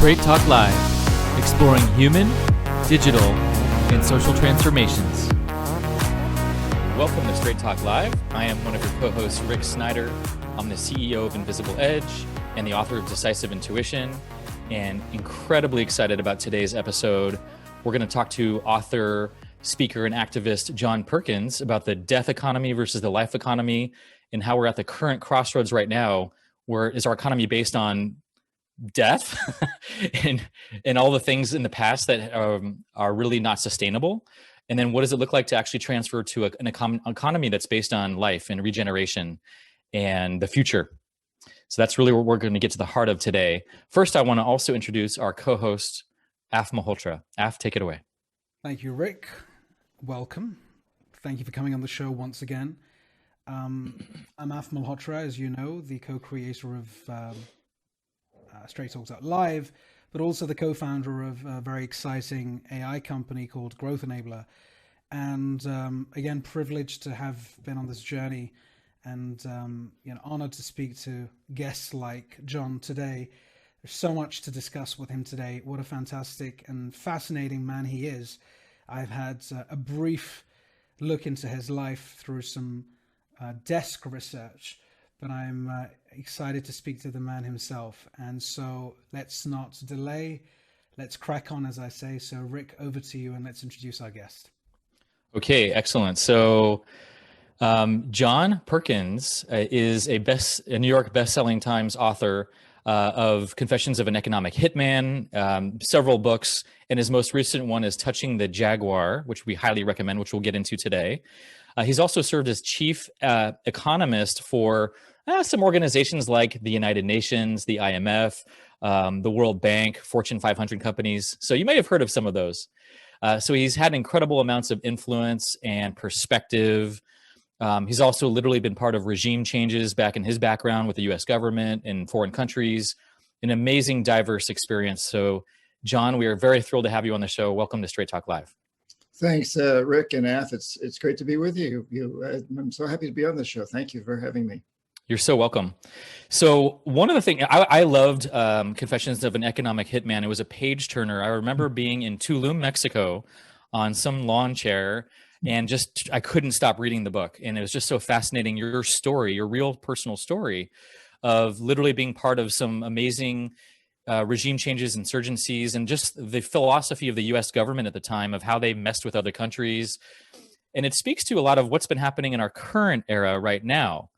Straight Talk Live, exploring human, digital, and social transformations. Welcome to Straight Talk Live. I am one of your co-hosts, Rick Snyder. I'm the CEO of Invisible Edge and the author of Decisive Intuition, and incredibly excited about today's episode. We're going to talk to author, speaker, and activist John Perkins about the death economy versus the life economy and how we're at the current crossroads right now, where is our economy based on death and all the things in the past that are really not sustainable. And then what does it look like to actually transfer to an economy that's based on life and regeneration and the future? So that's really what we're going to get to the heart of today. First, I want to also introduce our co-host, Af Malhotra. Af, take it away. Thank you, Rick. Welcome. Thank you for coming on the show once again. I'm Af Malhotra, as you know, the co-creator of Straight Talks Out Live, but also the co-founder of a very exciting AI company called Growth Enabler. And again, privileged to have been on this journey and honored to speak to guests like John today. There's so much to discuss with him today. What a fantastic and fascinating man he is. I've had a brief look into his life through some desk research, but I'm excited to speak to the man himself. And so let's not delay. Let's crack on, as I say. So Rick, over to you, and let's introduce our guest. Okay, excellent. So John Perkins is a New York best-selling Times author of Confessions of an Economic Hitman, several books, and his most recent one is Touching the Jaguar, which we highly recommend, which we'll get into today. He's also served as chief economist for some organizations like the United Nations, the IMF, the World Bank, Fortune 500 companies. So you may have heard of some of those. So he's had incredible amounts of influence and perspective. He's also literally been part of regime changes back in his background with the US government and foreign countries. An amazing, diverse experience. So John, we are very thrilled to have you on the show. Welcome to Straight Talk Live. Thanks, Rick and Af. It's great to be with you. I'm so happy to be on the show. Thank you for having me. You're so welcome. So one of the things, I loved Confessions of an Economic Hitman. It was a page turner. I remember being in Tulum, Mexico on some lawn chair and I couldn't stop reading the book. And it was just so fascinating, your story, your real personal story of literally being part of some amazing regime changes, insurgencies, and just the philosophy of the US government at the time of how they messed with other countries. And it speaks to a lot of what's been happening in our current era right now,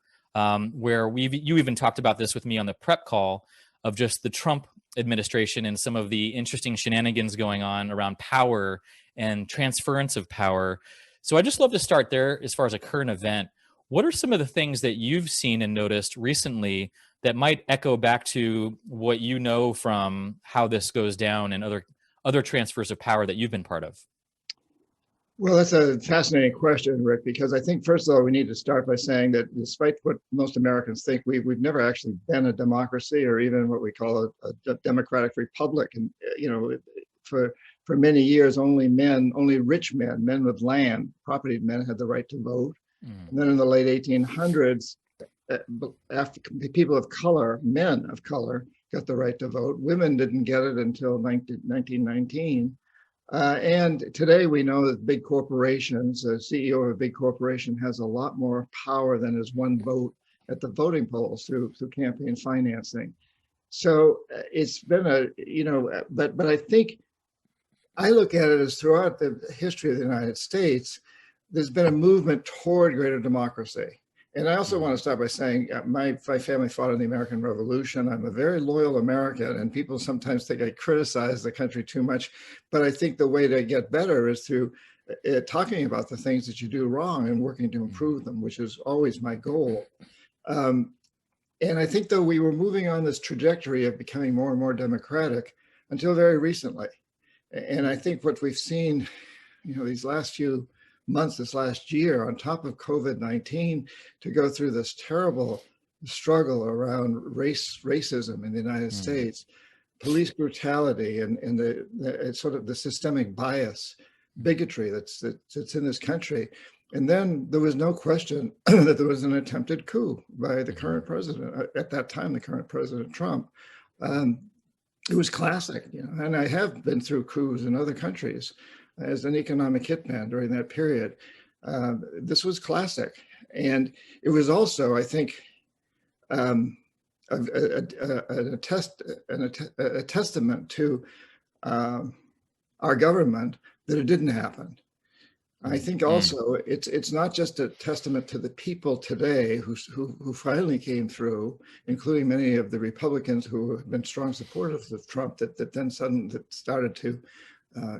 where you even talked about this with me on the prep call of just the Trump administration and some of the interesting shenanigans going on around power and transference of power. So I just love to start there as far as a current event. What are some of the things that you've seen and noticed recently that might echo back to what you know from how this goes down and other transfers of power that you've been part of? Well, that's a fascinating question, Rick, because I think, first of all, we need to start by saying that despite what most Americans think, we've never actually been a democracy or even what we call a democratic republic. And, for many years, only rich men with land, property men had the right to vote. And then in the late 1800s, after people of color, men of color, got the right to vote. Women didn't get it until 1919. And today we know that big corporations, a CEO of a big corporation has a lot more power than his one vote at the voting polls through campaign financing. So it's been but I think I look at it as throughout the history of the United States, there's been a movement toward greater democracy. And I also want to start by saying my family fought in the American Revolution. I'm a very loyal American, and people sometimes think I criticize the country too much. But I think the way to get better is through talking about the things that you do wrong and working to improve them, which is always my goal. And I think, though, we were moving on this trajectory of becoming more and more democratic until very recently. And I think what we've seen, these last few months, this last year, on top of COVID-19, to go through this terrible struggle around racism in the United States, police brutality, and the sort of the systemic bias, bigotry that's in this country. And then there was no question that there was an attempted coup by the current president, at that time, the current President Trump. it was classic, you know, and I have been through coups in other countries as an economic hitman during that period. This was classic. And it was also, I think, a testament to our government that it didn't happen. I think also it's not just a testament to the people today who finally came through, including many of the Republicans who have been strong supporters of Trump, that then suddenly started to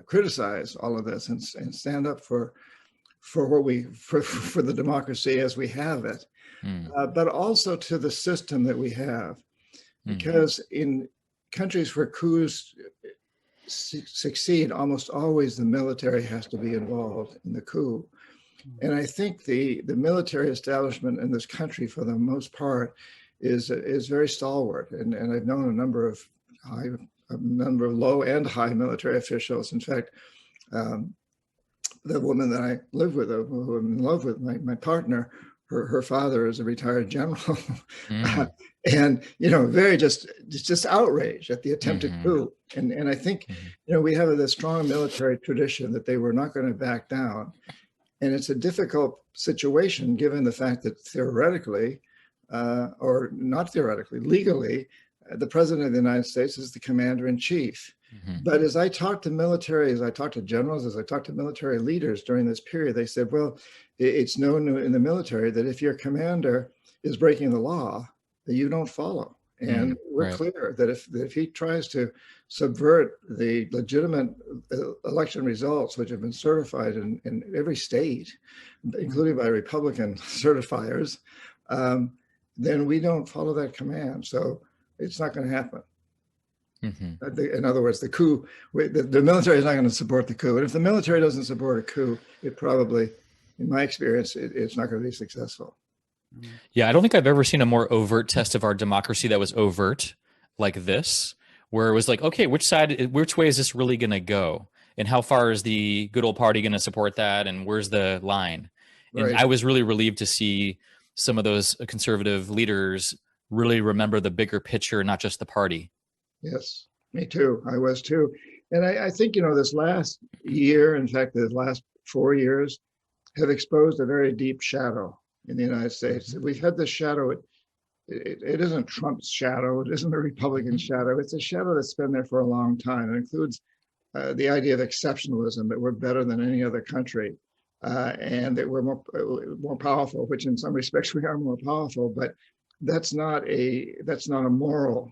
criticize all of this and stand up for the democracy as we have it, but also to the system that we have, because in countries where coups succeed, almost always the military has to be involved in the coup. And I think the military establishment in this country, for the most part, is very stalwart. And I've known a number of low and high military officials. In fact, the woman that I live with, who I'm in love with, my partner, her father is a retired general, and you know, very just outraged at the attempted coup. And I think, you know, we have this strong military tradition that they were not going to back down, and it's a difficult situation given the fact that theoretically, or not theoretically, legally, the president of the United States is the commander in chief. But as I talked to military, as I talked to generals, as I talked to military leaders during this period, they said, well, it's known in the military that if your commander is breaking the law, that you don't follow. And we're clear that if he tries to subvert the legitimate election results, which have been certified in every state, including by Republican certifiers, then we don't follow that command. So it's not going to happen. In other words, the coup, the military is not going to support the coup. And if the military doesn't support a coup, it probably, in my experience, it's not going to be successful. Yeah, I don't think I've ever seen a more overt test of our democracy that was overt like this, where it was like, okay, which way is this really going to go? And how far is the good old party going to support that? And where's the line? And I was really relieved to see some of those conservative leaders really remember the bigger picture, not just the party. Yes, me too. I was too. And I think, you know, this last year, in fact, the last 4 years have exposed a very deep shadow in the United States. We've had this shadow. It isn't Trump's shadow. It isn't a Republican shadow. It's a shadow that's been there for a long time. It includes the idea of exceptionalism, that we're better than any other country, and that we're more powerful, which in some respects we are more powerful, but that's not a moral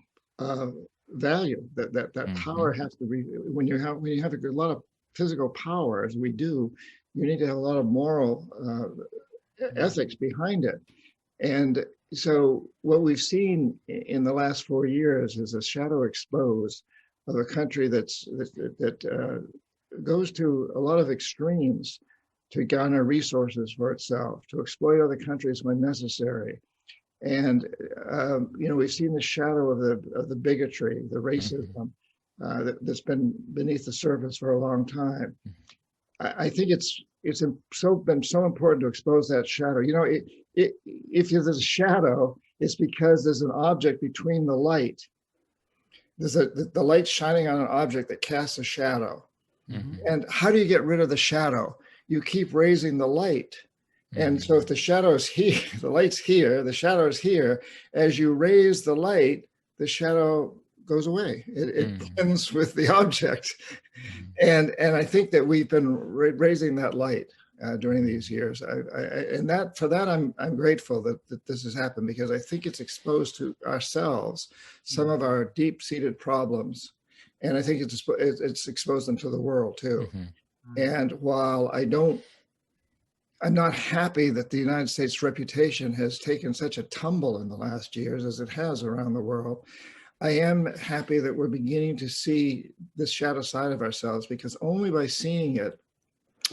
value. That power has to be, when you have a lot of physical power, as we do, you need to have a lot of moral ethics behind it. And so what we've seen in the last 4 years is a shadow exposed of a country that goes to a lot of extremes to garner resources for itself, to exploit other countries when necessary. And you know, we've seen the shadow of the bigotry, the racism that's been beneath the surface for a long time. I think it's been so important to expose that shadow. You know, if there's a shadow, it's because there's an object between the light. There's the light shining on an object that casts a shadow. And how do you get rid of the shadow? You keep raising the light. And so if the shadow is here, the light's here, the shadow is here, as you raise the light, the shadow goes away. It blends with the object. And I think that we've been raising that light during these years. And for that, I'm grateful that this has happened, because I think it's exposed to ourselves some of our deep-seated problems. And I think it's exposed them to the world too. And while I'm not happy that the United States reputation has taken such a tumble in the last years as it has around the world, I am happy that we're beginning to see this shadow side of ourselves, because only by seeing it,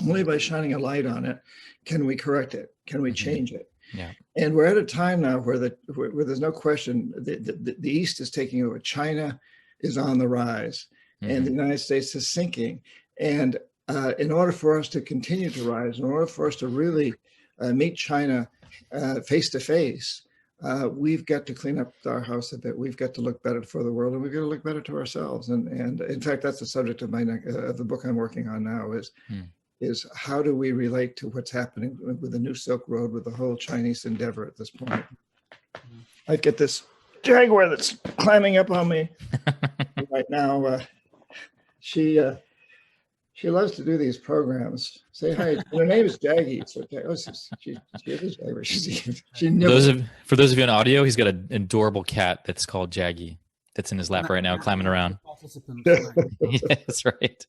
only by shining a light on it, can we correct it, can we change it. Yeah. And we're at a time now where there's no question the East is taking over. China is on the rise, and the United States is sinking. And in order for us to continue to rise, in order for us to really meet China face to face, we've got to clean up our house a bit. We've got to look better for the world, and we've got to look better to ourselves. And in fact, that's the subject of the book I'm working on now is how do we relate to what's happening with the new Silk Road, with the whole Chinese endeavor at this point. I get this jaguar that's climbing up on me right now. She loves to do these programs. Say hi. Her name is Jaggy. It's okay. Oh, she is a jaguar. For those of you on audio, he's got an adorable cat that's called Jaggy that's in his lap right now, climbing around. That's right.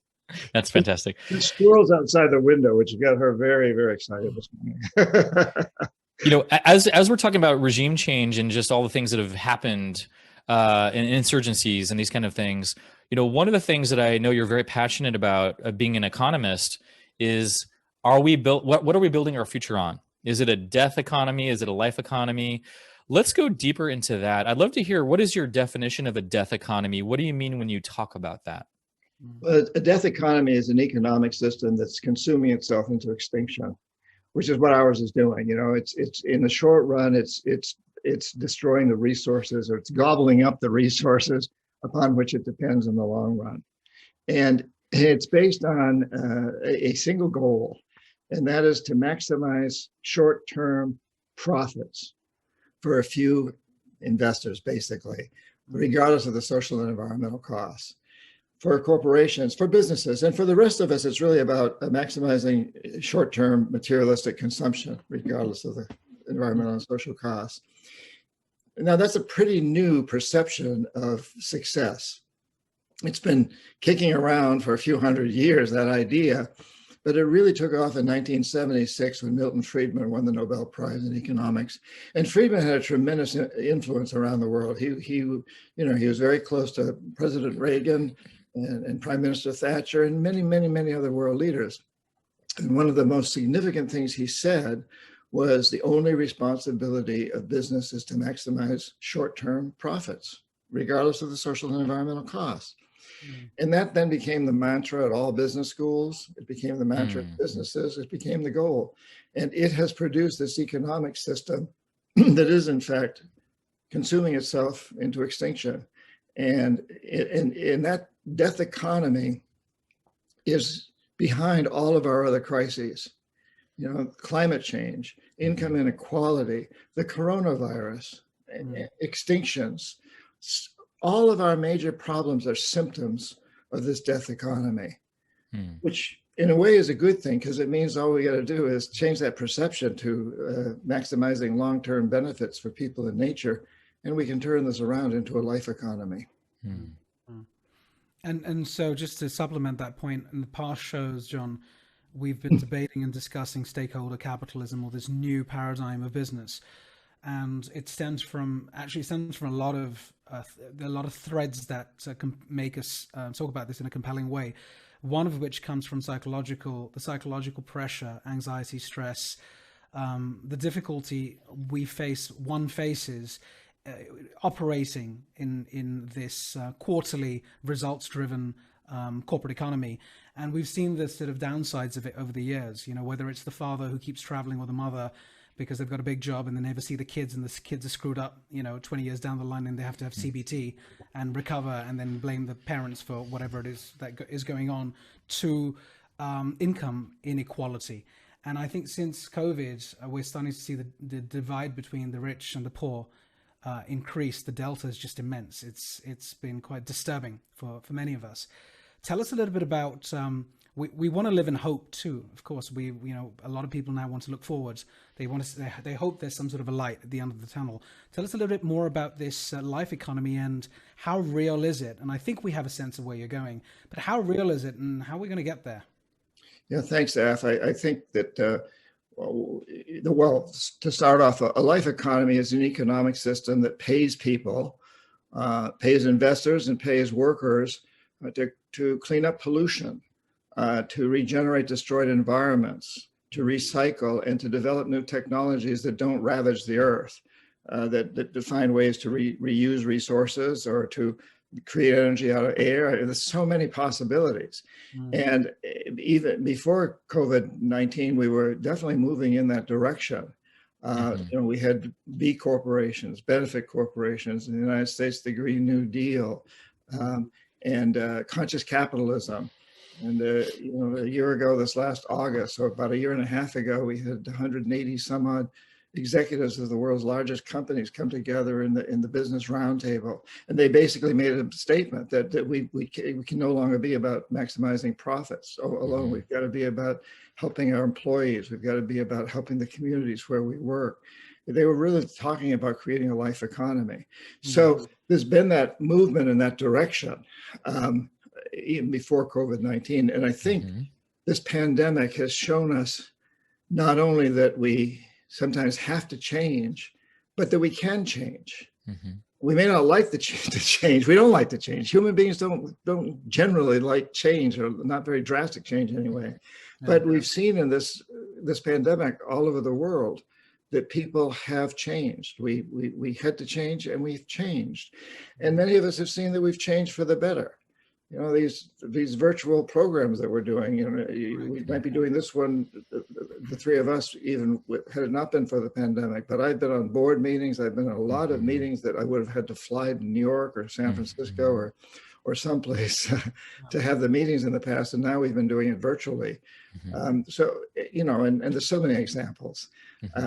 That's fantastic. The squirrels outside the window, which got her very, very excited this morning. You know, as we're talking about regime change and just all the things that have happened and insurgencies and these kind of things, you know, one of the things that I know you're very passionate about, being an economist, is what are we building our future on? Is it a death economy? Is it a life economy? Let's go deeper into that. I'd love to hear, what is your definition of a death economy? What do you mean when you talk about that? Well, a death economy is an economic system that's consuming itself into extinction, which is what ours is doing. You know, it's in the short run, it's destroying the resources, or it's gobbling up the resources upon which it depends in the long run. And it's based on a single goal, and that is to maximize short-term profits for a few investors, basically, regardless of the social and environmental costs. For corporations, for businesses, and for the rest of us, it's really about maximizing short-term materialistic consumption, regardless of the environmental and social costs. Now, that's a pretty new perception of success. It's been kicking around for a few hundred years, that idea, but it really took off in 1976 when Milton Friedman won the Nobel Prize in economics. And Friedman had a tremendous influence around the world. He was very close to President Reagan and Prime Minister Thatcher and many, many, many other world leaders. And one of the most significant things he said was the only responsibility of business is to maximize short-term profits, regardless of the social and environmental costs. And that then became the mantra at all business schools. It became the mantra of businesses. It became the goal. And it has produced this economic system that is, in fact, consuming itself into extinction. And in that death economy is behind all of our other crises. You know, climate change, income inequality, the coronavirus, extinctions. All of our major problems are symptoms of this death economy, which in a way is a good thing, because it means all we got to do is change that perception to maximizing long-term benefits for people and nature, and we can turn this around into a life economy. And so just to supplement that point, in the past shows, John, we've been debating and discussing stakeholder capitalism, or this new paradigm of business. And it stems from a lot of threads that can make us talk about this in a compelling way. One of which comes from the psychological pressure, anxiety, stress, the difficulty one faces operating in this quarterly results-driven corporate economy. And we've seen the sort of downsides of it over the years, you know, whether it's the father who keeps traveling, or the mother because they've got a big job and they never see the kids, and the kids are screwed up, you know, 20 years down the line, and they have to have CBT and recover and then blame the parents for whatever it is that is going on, to income inequality. And I think since COVID, we're starting to see the divide between the rich and the poor increase. The delta is just immense. It's been quite disturbing for many of us. Tell us a little bit about, we want to live in hope too. Of course, a lot of people now want to look forward. They hope there's some sort of a light at the end of the tunnel. Tell us a little bit more about this life economy, and how real is it? And I think we have a sense of where you're going, but how real is it, and how are we going to get there? Yeah, thanks, Af. I think that, to start off, a life economy is an economic system that pays people, pays investors, and pays workers to clean up pollution, to regenerate destroyed environments, to recycle, and to develop new technologies that don't ravage the earth, that find ways to reuse resources, or to create energy out of air. There's so many possibilities. And even before COVID-19, we were definitely moving in that direction. We had B corporations, benefit corporations in the United States, the Green New Deal, and conscious capitalism. And a year ago, this last August, so about a year and a half ago, we had 180 some odd executives of the world's largest companies come together in the business roundtable, and they basically made a statement that we can no longer be about maximizing profits alone. We've got to be about helping our employees. We've got to be about helping the communities where we work. They were really talking about creating a life economy. So there's been that movement in that direction, even before COVID-19. And I think this pandemic has shown us not only that we sometimes have to change, but that we can change. We may not like the change. We don't like to change. Human beings don't generally like change, or not very drastic change anyway. But we've seen in this pandemic all over the world that people have changed. We had to change, and we've changed. And many of us have seen that we've changed for the better. These virtual programs that we're doing, we might be doing this one, the three of us, even had it not been for the pandemic. But I've been on board meetings. I've been in a lot of meetings that I would have had to fly to New York or San Francisco or someplace to have the meetings in the past. And now we've been doing it virtually. And there's so many examples.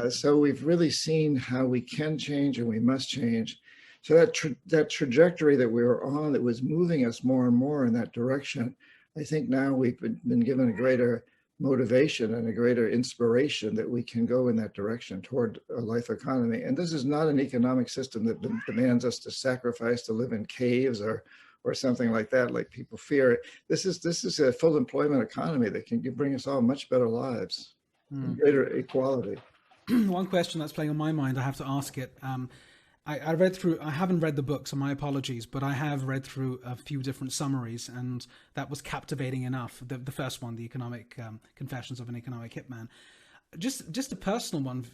So we've really seen how we can change and we must change. So that trajectory that we were on, that was moving us more and more in that direction, I think now we've been given a greater motivation and a greater inspiration that we can go in that direction toward a life economy. And this is not an economic system that demands us to sacrifice, to live in caves or something like that, like people fear. This is a full employment economy that can bring us all much better lives, greater equality. One question that's playing on my mind, I have to ask it. I read through, I haven't read the book, so my apologies, but I have read through a few different summaries, and that was captivating enough. The first one, the Economic Confessions of an Economic Hitman. Just a personal one,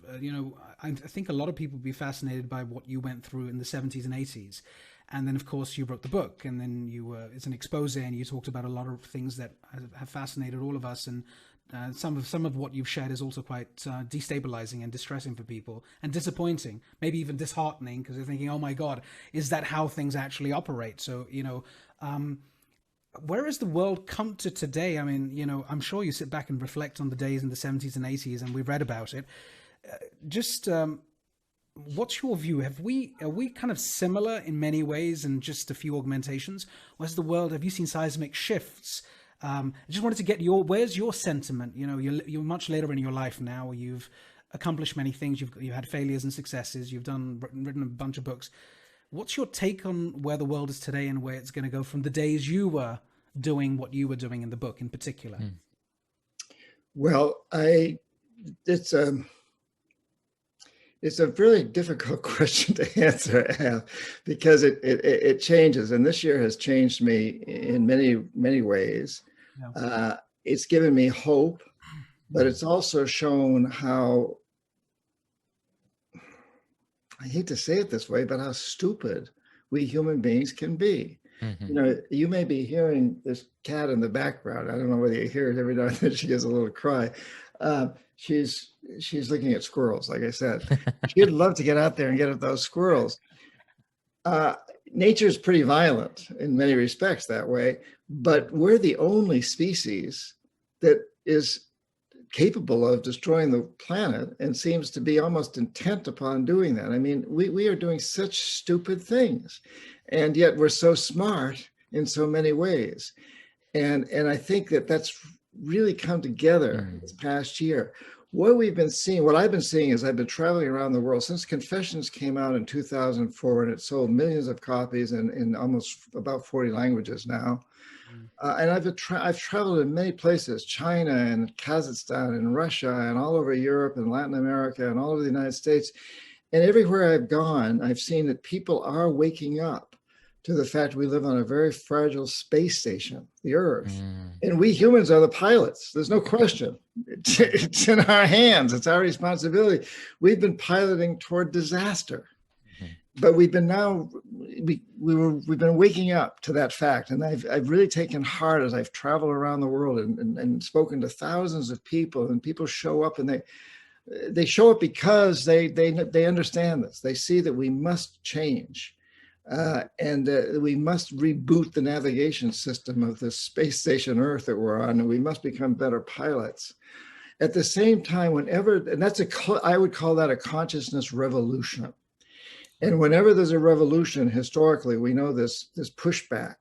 I think a lot of people would be fascinated by what you went through in the 70s and 80s. And then, of course, you wrote the book, and then it's an expose, and you talked about a lot of things that have fascinated all of us. And some of what you've shared is also quite destabilizing and distressing for people, and disappointing, maybe even disheartening, because they're thinking, oh my God, is that how things actually operate? So, where has the world come to today? I mean, I'm sure you sit back and reflect on the days in the 70s and 80s, and we've read about it. What's your view? Are we kind of similar in many ways and just a few augmentations? Or has the world, have you seen seismic shifts? I just wanted to get where's your sentiment? You're much later in your life now. You've accomplished many things. You've had failures and successes. You've written a bunch of books. What's your take on where the world is today and where it's going to go from the days you were doing what you were doing in the book in particular? Well, it's a really difficult question to answer, because it changes, and this year has changed me in many, many ways. Yeah. It's given me hope, but it's also shown how, I hate to say it this way, but how stupid we human beings can be. You may be hearing this cat in the background. I don't know whether you hear it every now and then. She gives a little cry. She's looking at squirrels, like I said. She'd love to get out there and get at those squirrels. Nature's pretty violent in many respects that way, but we're the only species that is capable of destroying the planet and seems to be almost intent upon doing that. I mean, we are doing such stupid things, and yet we're so smart in so many ways. And I think that's really come together this past year. What I've been seeing is I've been traveling around the world since Confessions came out in 2004, and it sold millions of copies in almost about 40 languages now. And I've traveled in many places, China and Kazakhstan and Russia and all over Europe and Latin America and all over the United States. And everywhere I've gone, I've seen that people are waking up to the fact we live on a very fragile space station, the Earth. And we humans are the pilots. There's no question. It's in our hands. It's our responsibility. We've been piloting toward disaster. But we've been waking up to that fact. And I've really taken heart as I've traveled around the world and spoken to thousands of people, and people show up and they show up because they understand this. They see that we must change. And we must reboot the navigation system of this space station Earth that we're on, and we must become better pilots. At the same time, and I would call that a consciousness revolution. And whenever there's a revolution, historically, we know this pushback.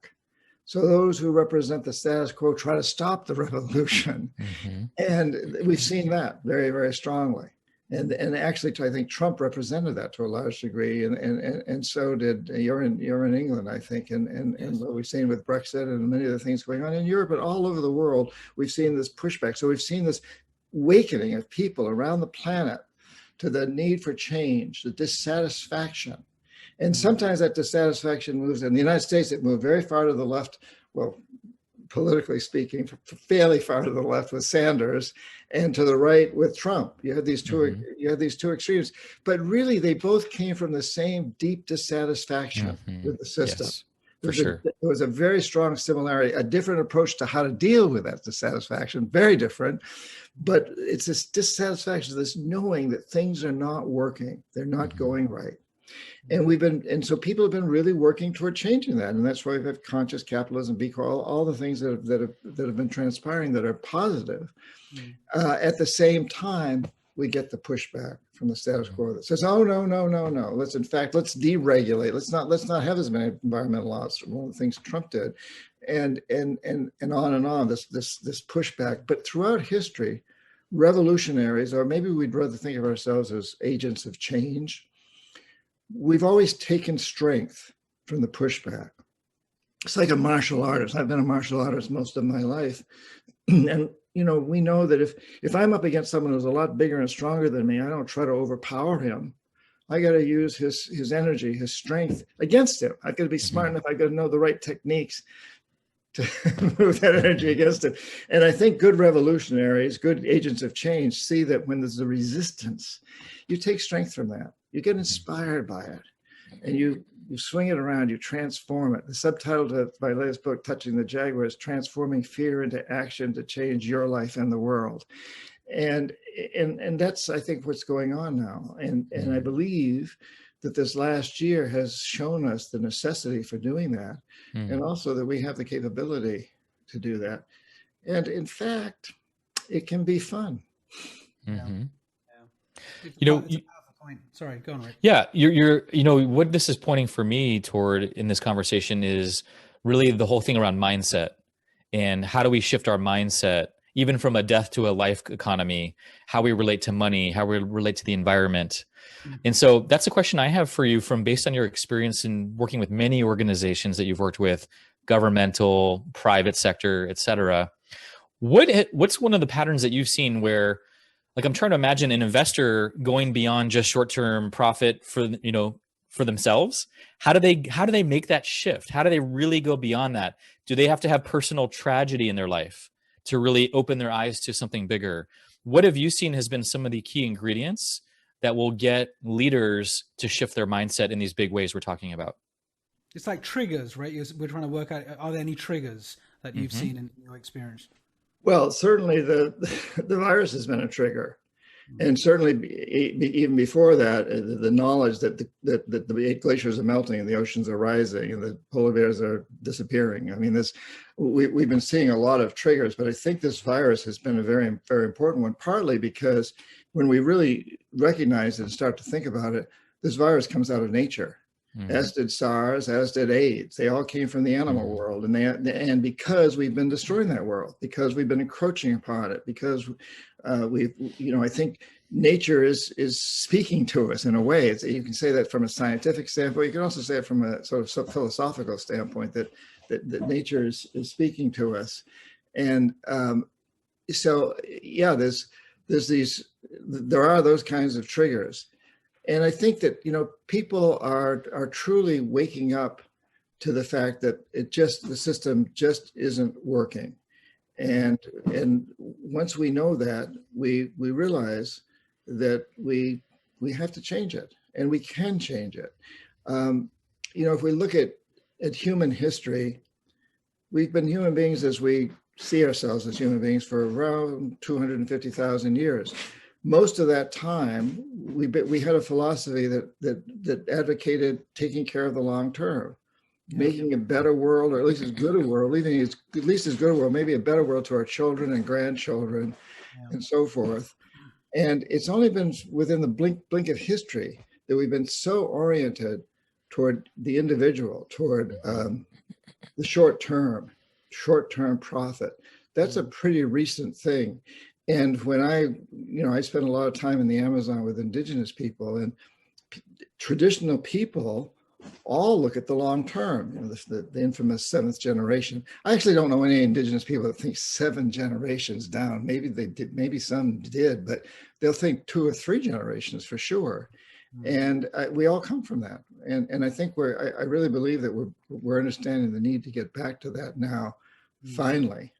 So those who represent the status quo try to stop the revolution. Mm-hmm. And we've seen that very, very strongly. And actually, I think Trump represented that to a large degree, and so did you're in England, I think, and what we've seen with Brexit and many of the things going on in Europe, but all over the world, we've seen this pushback. So we've seen this awakening of people around the planet to the need for change, the dissatisfaction, and sometimes that dissatisfaction moves. In the United States, it moved very far to the left. Well, politically speaking, fairly far to the left with Sanders, and to the right with Trump. You had these two, mm-hmm. you had these two extremes, but really they both came from the same deep dissatisfaction mm-hmm. with the system. Yes, for sure. There was a very strong similarity, a different approach to how to deal with that dissatisfaction, very different, but it's this dissatisfaction, this knowing that things are not working, they're not mm-hmm. going right. And so people have been really working toward changing that, and that's why we've had conscious capitalism, all the things that have been transpiring that are positive. At the same time, we get the pushback from the status quo that says, "Oh no, let's deregulate. Let's not have as many environmental laws." One of the things Trump did, and on. This pushback, but throughout history, revolutionaries, or maybe we'd rather think of ourselves as agents of change. We've always taken strength from the pushback. It's like a martial artist. I've been a martial artist most of my life. And, we know that if I'm up against someone who's a lot bigger and stronger than me, I don't try to overpower him. I got to use his energy, his strength against him. I've got to be smart enough. I've got to know the right techniques to move that energy against him. And I think good revolutionaries, good agents of change see that when there's a resistance, you take strength from that. You get inspired by it, and you swing it around, you transform it. The subtitle to my latest book, Touching the Jaguar, is Transforming Fear into Action to Change Your Life and the World. And that's, I think, what's going on now. And I believe that this last year has shown us the necessity for doing that, and also that we have the capability to do that. And in fact, it can be fun. Mm-hmm. Yeah. Point. Sorry, go on, Rick. Yeah, you're what this is pointing for me toward in this conversation is really the whole thing around mindset, and how do we shift our mindset, even from a death to a life economy, how we relate to money, how we relate to the environment. Mm-hmm. And so that's a question I have for you based on your experience in working with many organizations that you've worked with, governmental, private sector, et cetera. What's one of the patterns that you've seen where, like, I'm trying to imagine an investor going beyond just short-term profit for themselves. How do they make that shift? How do they really go beyond that? Do they have to have personal tragedy in their life to really open their eyes to something bigger? What have you seen has been some of the key ingredients that will get leaders to shift their mindset in these big ways we're talking about? It's like triggers, right? We're trying to work out, are there any triggers that you've seen in your experience? Well, certainly the virus has been a trigger, and certainly even before that, the knowledge that the glaciers are melting and the oceans are rising and the polar bears are disappearing. I mean, we've been seeing a lot of triggers, but I think this virus has been a very, very important one, partly because when we really recognize it and start to think about it, this virus comes out of nature. As did SARS, as did AIDS. They all came from the animal world, and because we've been destroying that world, because we've been encroaching upon it, because I think nature is speaking to us in a way. You can say that from a scientific standpoint. You can also say it from a sort of philosophical standpoint that nature is speaking to us, and so yeah, there are those kinds of triggers. And I think that, people are truly waking up to the fact that the system just isn't working. And once we know that, we realize that we have to change it, and we can change it. If we look at human history, we've been human beings as we see ourselves as human beings for around 250,000 years. most of that time, we had a philosophy that advocated taking care of the long term, making a better world, or at least as good a world, leaving at least as good a world, maybe a better world to our children and grandchildren, and so forth. And it's only been within the blink of history that we've been so oriented toward the individual, toward the short-term profit. That's a pretty recent thing. And when I spent a lot of time in the Amazon with indigenous people, and traditional people all look at the long term, the infamous seventh generation. I actually don't know any indigenous people that think 7 generations down. Maybe they did, maybe some did, but they'll think 2 or 3 generations for sure. And we all come from that. And I think I really believe that we're understanding the need to get back to that now, finally.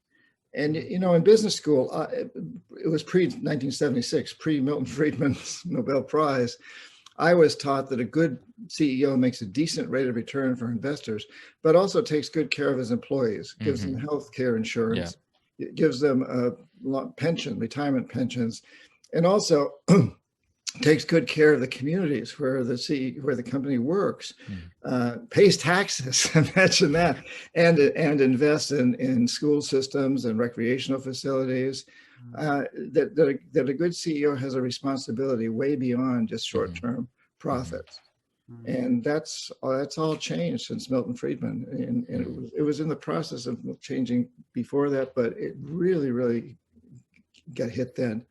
And, in business school, it was pre-1976, pre-Milton Friedman's Nobel Prize. I was taught that a good CEO makes a decent rate of return for investors, but also takes good care of his employees, gives them health care insurance, gives them a pension, retirement pensions, and also takes good care of the communities where the company works, pays taxes, imagine that, and invests in school systems and recreational facilities. That a good CEO has a responsibility way beyond just short-term profits. And that's all changed since Milton Friedman, and it was in the process of changing before that, but it really got hit then.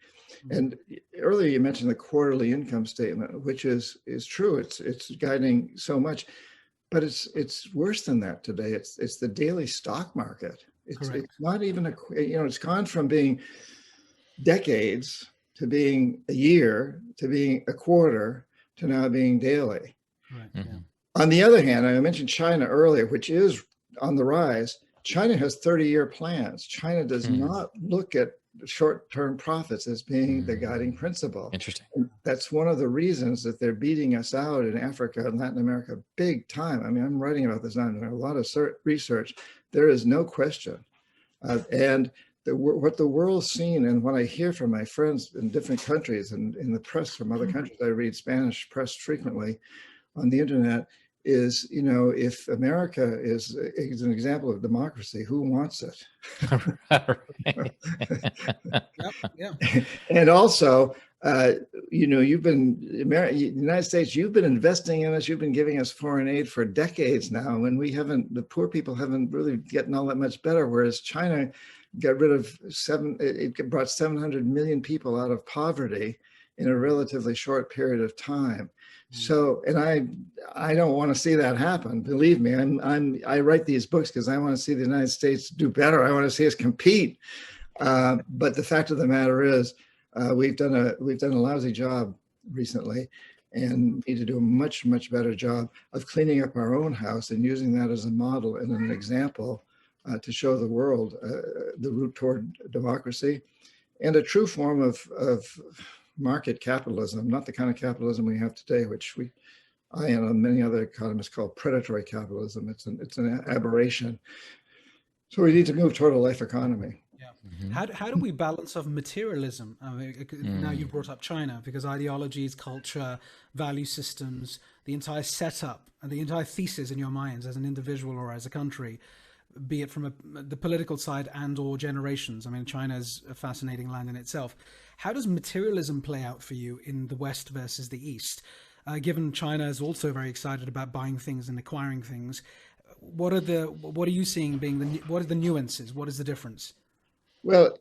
And earlier you mentioned the quarterly income statement, which is true. It's guiding so much, but it's worse than that today. It's the daily stock market. It's not even it's gone from being decades to being a year to being a quarter to now being daily. On the other hand, I mentioned China earlier, which is on the rise. China has 30-year plans. China does not look at short-term profits as being the guiding principle. Interesting. And that's one of the reasons that they're beating us out in Africa and Latin America big time. I mean, I'm writing about this now, and a lot of research. There is no question. And what the world's seen, and what I hear from my friends in different countries and in the press from other countries, I read Spanish press frequently on the internet, is, if America is an example of democracy, who wants it? And also, you've been, the United States, you've been investing in us, you've been giving us foreign aid for decades now, and the poor people haven't really gotten all that much better, whereas China got rid of it brought 700 million people out of poverty in a relatively short period of time. So, and I don't want to see that happen. Believe me, I write these books because I want to see the United States do better. I want to see us compete. But the fact of the matter is, we've done a lousy job recently, and need to do a much better job of cleaning up our own house and using that as a model and an example to show the world the route toward democracy and a true form of market capitalism, not the kind of capitalism we have today, which I and many other economists call predatory capitalism. It's an aberration. So we need to move toward a life economy. How do we balance of materialism? Now you brought up China, because ideologies, culture, value systems, the entire setup and the entire thesis in your minds as an individual or as a country, be it from the political side and or generations. I mean, China is a fascinating land in itself. How does materialism play out for you in the West versus the East? Given China is also very excited about buying things and acquiring things, what are you seeing being what are the nuances? What is the difference? Well,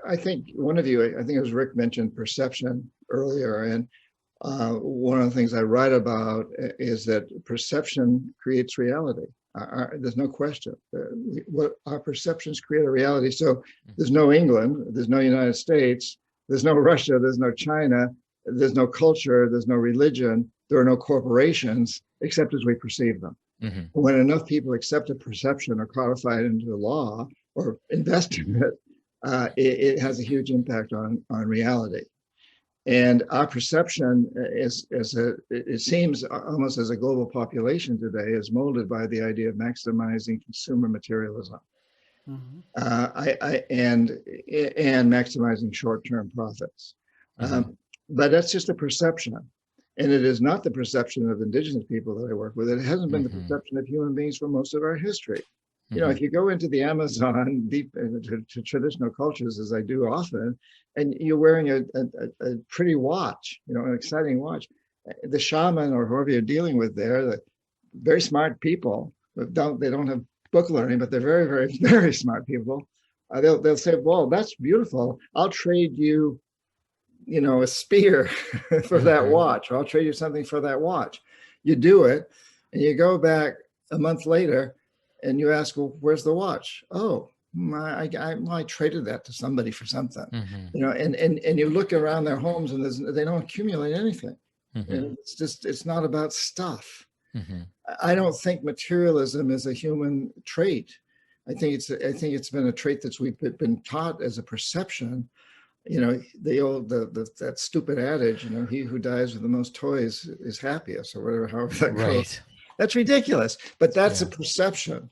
I think one of you, I think it was Rick, mentioned perception earlier, and one of the things I write about is that perception creates reality. There's no question. What our perceptions create a reality. So there's no England, there's no United States, there's no Russia, there's no China, there's no culture, there's no religion, there are no corporations, except as we perceive them. When enough people accept a perception or codify it into the law or invest in it, it has a huge impact on reality. And our perception it seems almost as a global population today is molded by the idea of maximizing consumer materialism, and maximizing short-term profits. But that's just a perception. And it is not the perception of indigenous people that I work with. It hasn't been the perception of human beings for most of our history. You know, if you go into the Amazon, deep to traditional cultures, as I do often, and you're wearing a pretty watch, you know, an exciting watch, the shaman or whoever you're dealing with there, the very smart people, they don't have book learning, but they're very, very, very smart people. They'll say, "Well, that's beautiful. I'll trade you, you know, a spear for that watch, or I'll trade you something for that watch." You do it, and you go back a month later, and you ask, "Well, where's the watch?" "Oh, I traded that to somebody for something." You know, and you look around their homes, and they don't accumulate anything. And it's not about stuff. I don't think materialism is a human trait. I think it's been a trait we've been taught as a perception. You know, that stupid adage, you know, he who dies with the most toys is happiest, or whatever, however that goes. That's ridiculous, but that's a perception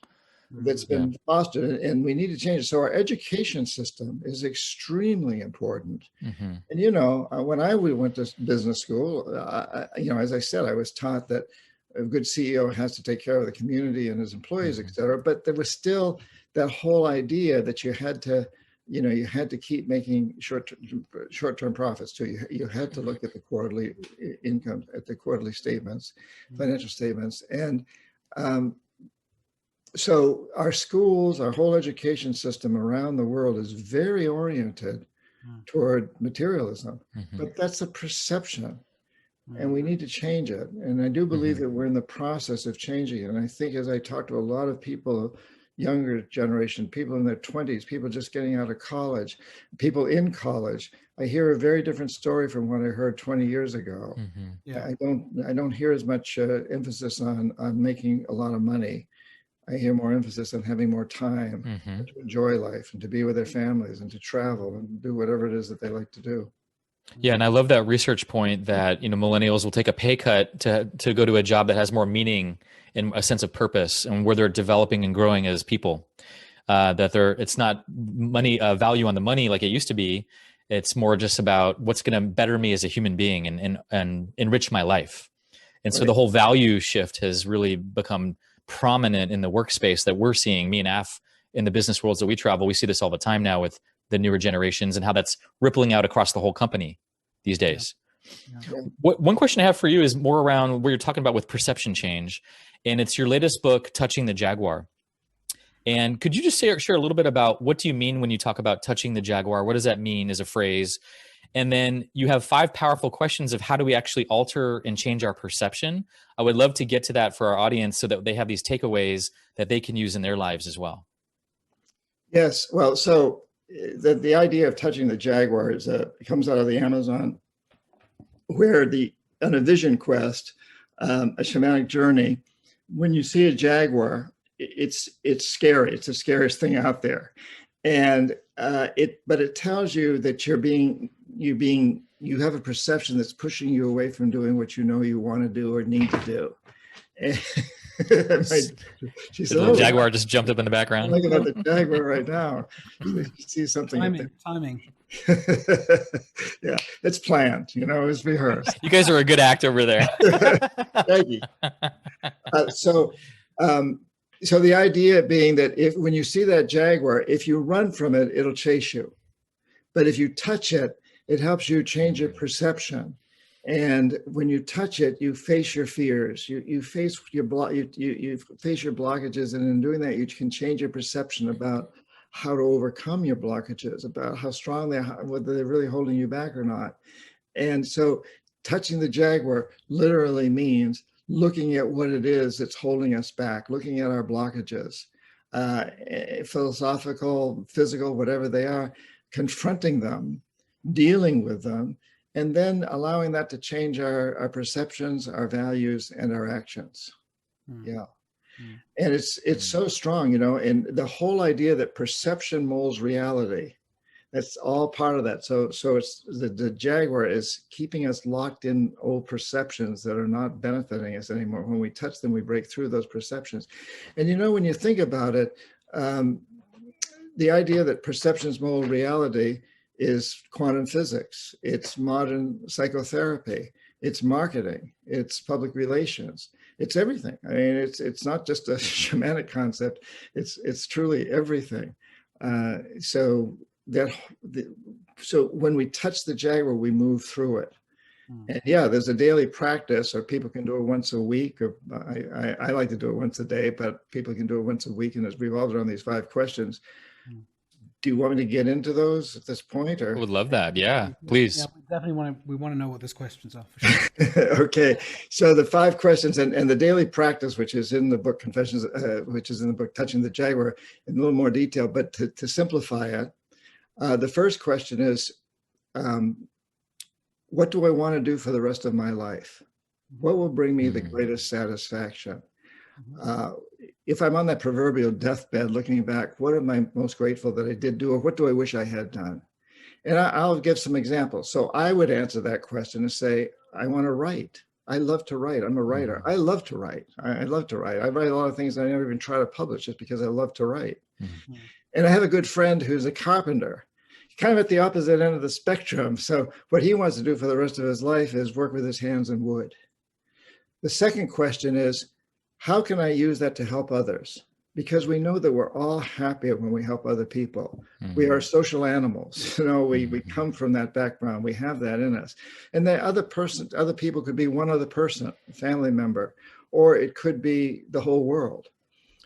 that's been fostered, and we need to change it. So our education system is extremely important. And, you know, when I went to business school, you know, as I said, I was taught that a good CEO has to take care of the community and his employees, et cetera. But there was still that whole idea that you had to, you know, you had to keep making short-term profits too. You had to look at the quarterly income, at the quarterly statements, financial statements. And so our schools, our whole education system around the world is very oriented toward materialism, but that's a perception. And we need to change it. And I do believe that we're in the process of changing it. And I think, as I talk to a lot of people, younger generation, people in their 20s, people just getting out of college, people in college, I hear a very different story from what I heard 20 years ago. I don't hear as much emphasis on making a lot of money. I hear more emphasis on having more time to enjoy life and to be with their families and to travel and do whatever it is that they like to do. Yeah, and I love that research point that, you know, millennials will take a pay cut to go to a job that has more meaning and a sense of purpose, and where they're developing and growing as people. It's not money value on the money like it used to be. It's more just about what's going to better me as a human being and enrich my life. And so the whole value shift has really become prominent in the workspace that we're seeing. Me and Af, in the business worlds that we travel, we see this all the time now with the newer generations and how that's rippling out across the whole company these days. One question I have for you is more around where you're talking about with perception change, and it's your latest book, Touching the Jaguar. And could you just share a little bit about what do you mean when you talk about touching the jaguar? What does that mean as a phrase? And then you have 5 powerful questions of how do we actually alter and change our perception. I would love to get to that for our audience so that they have these takeaways that they can use in their lives as well. Yes. Well, so the idea of touching the jaguar comes out of the Amazon, where on a vision quest, a shamanic journey, when you see a jaguar, it's scary. It's the scariest thing out there, and but it tells you that you have a perception that's pushing you away from doing what you know you want to do or need to do. And she said, the jaguar just jumped up in the background. I'm thinking about the jaguar right now. You see something. Timing. Yeah, it's planned. You know, it's rehearsed. You guys are a good act over there. Thank you. So the idea being that when you see that jaguar, if you run from it, it'll chase you. But if you touch it, it helps you change your perception. And when you touch it, you face your fears. You face your you face your blockages, and in doing that, you can change your perception about how to overcome your blockages, about how strong whether they're really holding you back or not. And so, touching the jaguar literally means looking at what it is that's holding us back, looking at our blockages, philosophical, physical, whatever they are, confronting them, dealing with them, and then allowing that to change our perceptions, our values, and our actions. Yeah. And it's so strong, you know, and the whole idea that perception molds reality, that's all part of that. So it's the jaguar is keeping us locked in old perceptions that are not benefiting us anymore. When we touch them, we break through those perceptions. And, you know, when you think about it, the idea that perceptions mold reality, is quantum physics, it's modern psychotherapy, it's marketing, it's public relations, it's everything. I mean, it's not just a shamanic concept, it's truly everything. So when we touch the Jaguar, we move through it. And yeah, there's a daily practice, or people can do it once a week, or I like to do it once a day, but people can do it once a week, and it's revolved around these 5 questions. Do you want me to get into those at this point, or? I would love that. Yeah, please. Yeah, we definitely want to know what those questions are, for sure. Okay, so the 5 questions and the daily practice, which is in the book Confessions, which is in the book Touching the Jaguar, in a little more detail, but to simplify it, the first question is, what do I want to do for the rest of my life? What will bring me the greatest satisfaction? If I'm on that proverbial deathbed looking back, what am I most grateful that I did do, or what do I wish I had done? And I'll give some examples. So I would answer that question and say, I want to write. I love to write. I'm a writer. I love to write. I love to write. I write a lot of things that I never even try to publish just because I love to write. And I have a good friend who's a carpenter, kind of at the opposite end of the spectrum. So what he wants to do for the rest of his life is work with his hands in wood. The second question is, how can I use that to help others? Because we know that we're all happier when we help other people. We are social animals. You know, we come from that background. We have that in us. And the other people could be one other person, a family member, or it could be the whole world.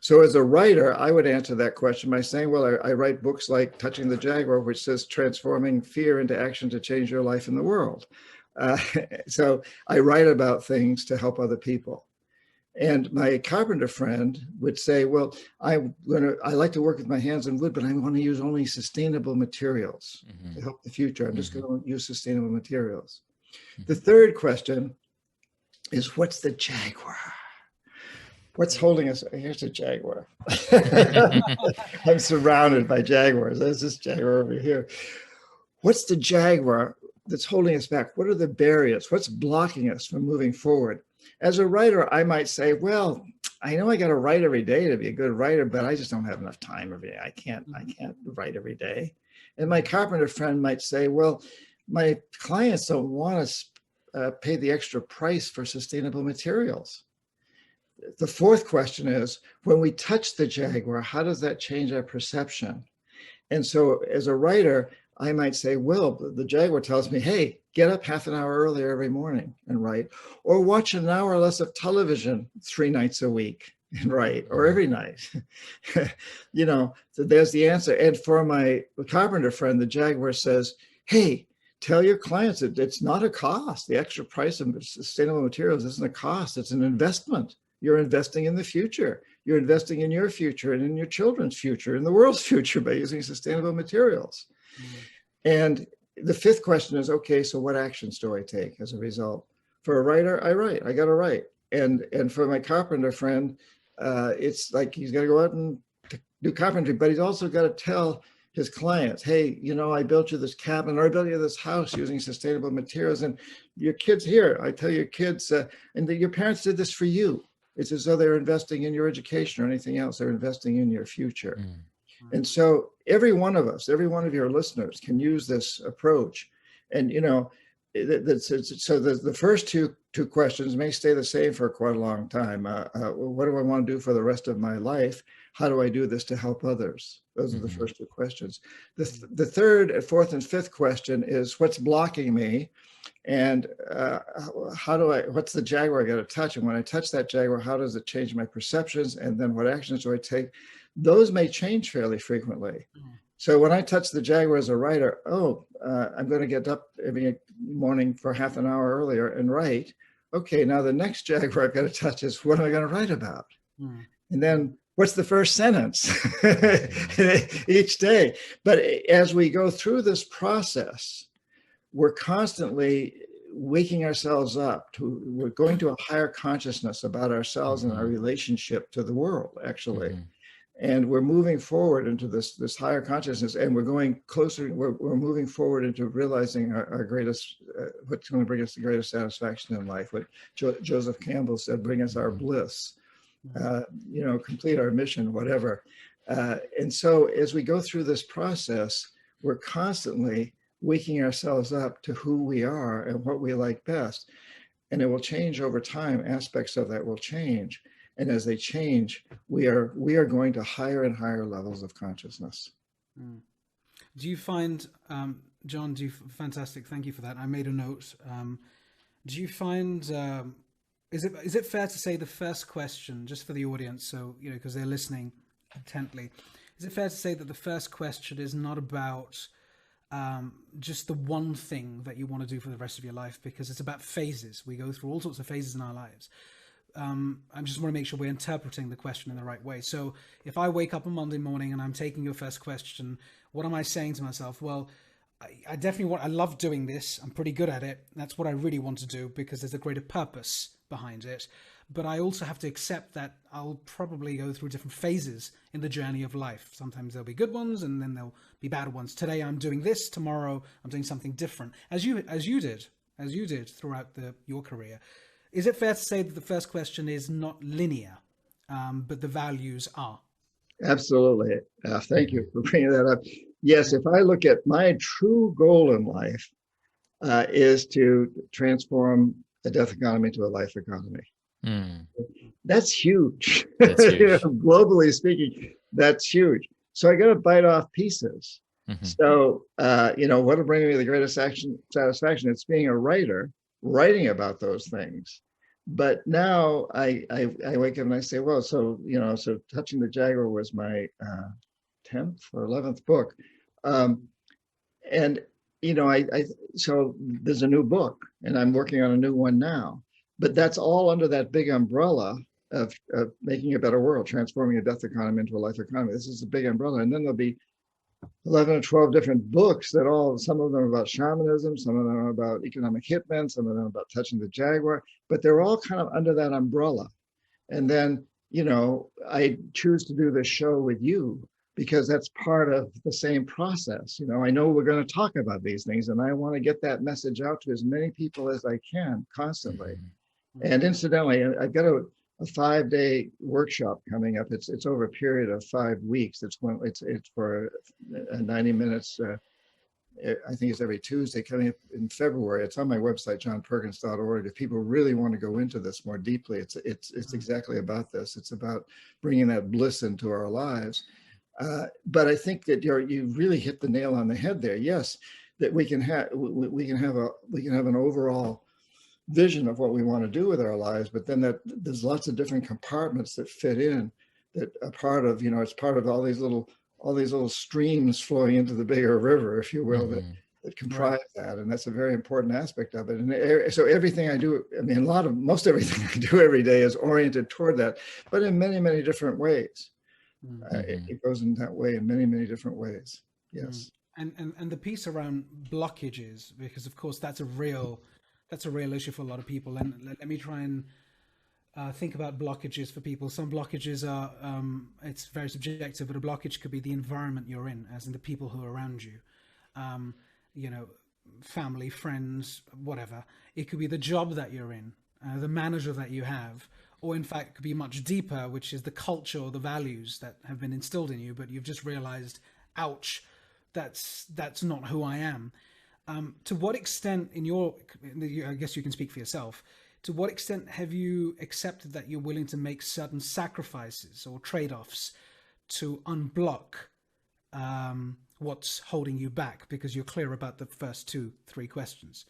So as a writer, I would answer that question by saying, well, I write books like Touching the Jaguar, which says transforming fear into action to change your life in the world. So I write about things to help other people. And my carpenter friend would say, well, I like to work with my hands in wood, but I want to use only sustainable materials to help the future. I'm just going to use sustainable materials. The third question is, what's the Jaguar? What's holding us? Here's a Jaguar. I'm surrounded by Jaguars. There's this Jaguar over here. What's the Jaguar that's holding us back? What are the barriers? What's blocking us from moving forward? As a writer, I might say, well, I know I got to write every day to be a good writer, but I just don't have enough time every day. I can't write every day. And my carpenter friend might say, well, my clients don't want to pay the extra price for sustainable materials. The fourth question is, when we touch the Jaguar, how does that change our perception? And so as a writer, I might say, well, the Jaguar tells me, hey, get up half an hour earlier every morning and write, or watch an hour less of television 3 nights a week and write, or every night. You know, so there's the answer. And for my carpenter friend, the Jaguar says, hey, tell your clients that it's not a cost. The extra price of sustainable materials isn't a cost, it's an investment. You're investing in the future. You're investing in your future and in your children's future, in the world's future by using sustainable materials. And the fifth question is, okay, so what actions do I take as a result? For a writer, I write. I got to write. And for my carpenter friend, it's like he's got to go out and do carpentry, but he's also got to tell his clients, hey, you know, I built you this cabin, or I built you this house using sustainable materials, and your kids here, I tell your kids, and your parents did this for you. It's as though they're investing in your education or anything else. They're investing in your future. And so every one of us, every one of your listeners can use this approach. And, you know, so the first two questions may stay the same for quite a long time. What do I want to do for the rest of my life? How do I do this to help others? Those are the first 2 questions. The third, fourth, and fifth question is, what's blocking me? And what's the Jaguar I got to touch? And when I touch that Jaguar, how does it change my perceptions? And then what actions do I take? Those may change fairly frequently. So when I touch the Jaguar as a writer, I'm going to get up every morning for half an hour earlier and write. Okay, now the next Jaguar I've got to touch is, what am I going to write about? And then what's the first sentence each day? But as we go through this process, we're constantly waking ourselves up we're going to a higher consciousness about ourselves and our relationship to the world, actually. And we're moving forward into this higher consciousness, and we're going closer. We're moving forward into realizing our greatest, what's going to bring us the greatest satisfaction in life. What Joseph Campbell said, bring us our bliss, you know, complete our mission, whatever. And so as we go through this process, we're constantly waking ourselves up to who we are and what we like best. And it will change over time. Aspects of that will change. And as they change, we are going to higher and higher levels of consciousness. Mm. Do you find, John, fantastic, thank you for that. I made a note. Do you find, is it fair to say the first question, just for the audience, so, you know, because they're listening intently, is it fair to say that the first question is not about just the one thing that you want to do for the rest of your life, because it's about phases. We go through all sorts of phases in our lives. I just want to make sure we're interpreting the question in the right way. So if I wake up on Monday morning and I'm taking your first question, what am I saying to myself? Well, I definitely I love doing this. I'm pretty good at it. That's what I really want to do because there's a greater purpose behind it. But I also have to accept that I'll probably go through different phases in the journey of life. Sometimes there'll be good ones and then there'll be bad ones. Today I'm doing this, tomorrow I'm doing something different, as you did throughout your career. Is it fair to say that the first question is not linear, but the values are? Absolutely. Thank you for bringing that up. Yes, if I look at my true goal in life is to transform a death economy to a life economy. Mm. That's huge. That's huge. You know, globally speaking, that's huge. So I got to bite off pieces. Mm-hmm. So, you know, what'll bring me the greatest satisfaction? It's being a writer, writing about those things. But now I wake up and I say, well, so, you know, so Touching the Jaguar was my 10th or 11th book. And, you know, so there's a new book and I'm working on a new one now. But that's all under that big umbrella of making a better world, transforming a death economy into a life economy. This is a big umbrella. And then there'll be 11 or 12 different books that some of them are about shamanism, some of them are about Economic HItman, some of them are about Touching the Jaguar, but they're all kind of under that umbrella. And then, you know, I choose to do this show with you because that's part of the same process. You know, I know we're going to talk about these things and I want to get that message out to as many people as I can constantly. And incidentally, I've got a 5-day workshop coming up. It's over a period of 5 weeks. It's for 90 minutes. I think it's every Tuesday coming up in February. It's on my website, johnperkins.org. If people really want to go into this more deeply, it's exactly about this. It's about bringing that bliss into our lives. But I think that you really hit the nail on the head there. Yes, that we can have an overall vision of what we want to do with our lives, but then there's lots of different compartments that fit in that are part of, you know, it's part of all these little streams flowing into the bigger river, if you will, mm-hmm. that comprise that. And that's a very important aspect of it. And so everything I do, I mean, most everything I do every day is oriented toward that, but in many, many different ways. Mm-hmm. It goes in that way in many, many different ways. Yes. And the piece around blockages, because of course that's a real issue for a lot of people. And let me try and think about blockages for people. Some blockages are, it's very subjective, but a blockage could be the environment you're in, as in the people who are around you. You know, family, friends, whatever. It could be the job that you're in, the manager that you have, or in fact, it could be much deeper, which is the culture or the values that have been instilled in you, but you've just realized, ouch, that's not who I am. To what extent I guess you can speak for yourself, to what extent have you accepted that you're willing to make certain sacrifices or trade-offs to unblock what's holding you back because you're clear about the first 2-3 questions?